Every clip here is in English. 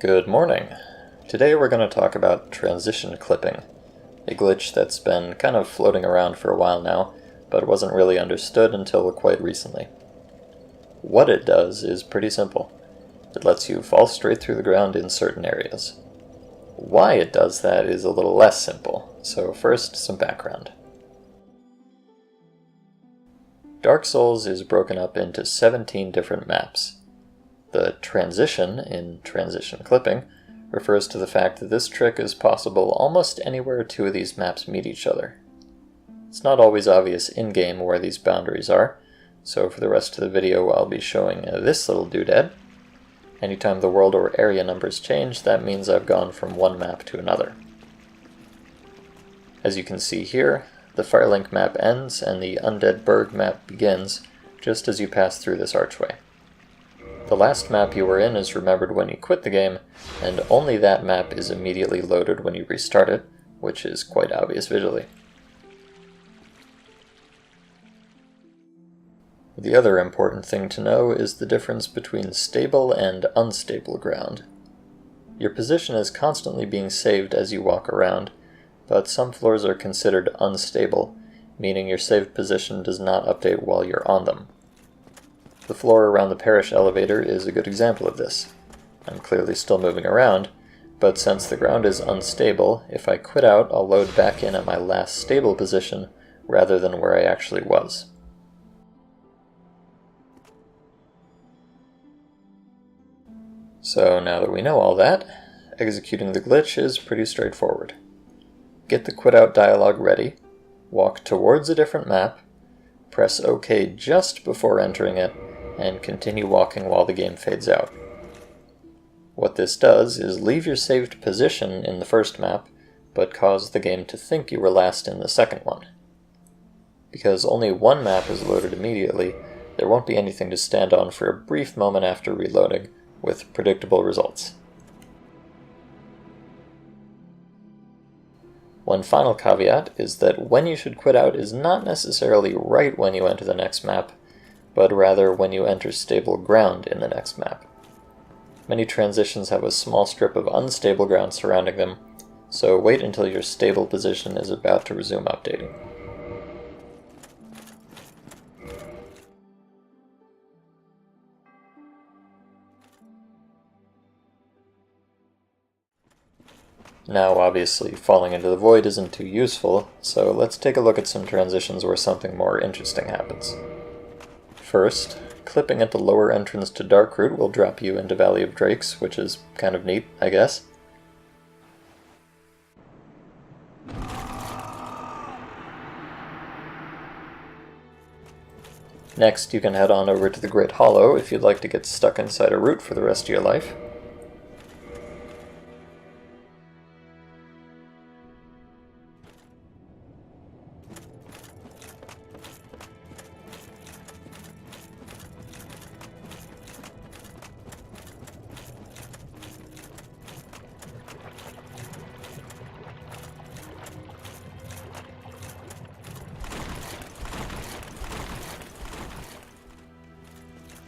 Good morning. Today we're going to talk about transition clipping, a glitch that's been kind of floating around for a while now, but wasn't really understood until quite recently. What it does is pretty simple. It lets you fall straight through the ground in certain areas. Why it does that is a little less simple, so first some background. Dark Souls is broken up into 17 different maps. The transition in transition clipping refers to the fact that this trick is possible almost anywhere two of these maps meet each other. It's not always obvious in-game where these boundaries are, so for the rest of the video I'll be showing this little doodad. Anytime the world or area numbers change, that means I've gone from one map to another. As you can see here, the Firelink map ends and the Undead Burg map begins just as you pass through this archway. The last map you were in is remembered when you quit the game, and only that map is immediately loaded when you restart it, which is quite obvious visually. The other important thing to know is the difference between stable and unstable ground. Your position is constantly being saved as you walk around, but some floors are considered unstable, meaning your saved position does not update while you're on them. The floor around the parish elevator is a good example of this. I'm clearly still moving around, but since the ground is unstable, if I quit out, I'll load back in at my last stable position rather than where I actually was. So now that we know all that, executing the glitch is pretty straightforward. Get the quit out dialog ready, walk towards a different map, press OK just before entering it, and continue walking while the game fades out. What this does is leave your saved position in the first map, but cause the game to think you were last in the second one. Because only one map is loaded immediately, there won't be anything to stand on for a brief moment after reloading, with predictable results. One final caveat is that when you should quit out is not necessarily right when you enter the next map, but rather when you enter stable ground in the next map. Many transitions have a small strip of unstable ground surrounding them, so wait until your stable position is about to resume updating. Now obviously falling into the void isn't too useful, so let's take a look at some transitions where something more interesting happens. First, clipping at the lower entrance to Darkroot will drop you into Valley of Drakes, which is kind of neat, I guess. Next, you can head on over to the Great Hollow if you'd like to get stuck inside a root for the rest of your life.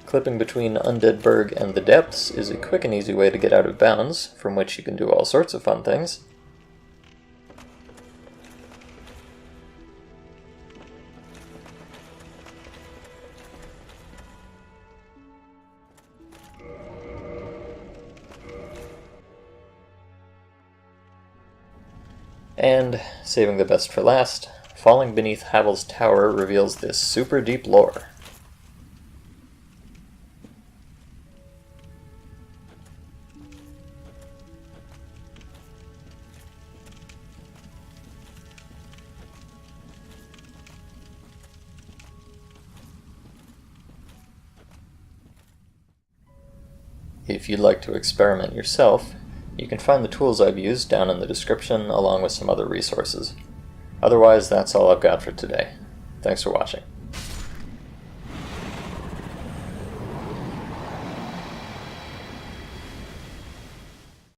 Clipping between Undead Burg and the Depths is a quick and easy way to get out of bounds, from which you can do all sorts of fun things. And, saving the best for last, falling beneath Havel's tower reveals this super deep lore. If you'd like to experiment yourself, you can find the tools I've used down in the description along with some other resources. Otherwise, that's all I've got for today. Thanks for watching.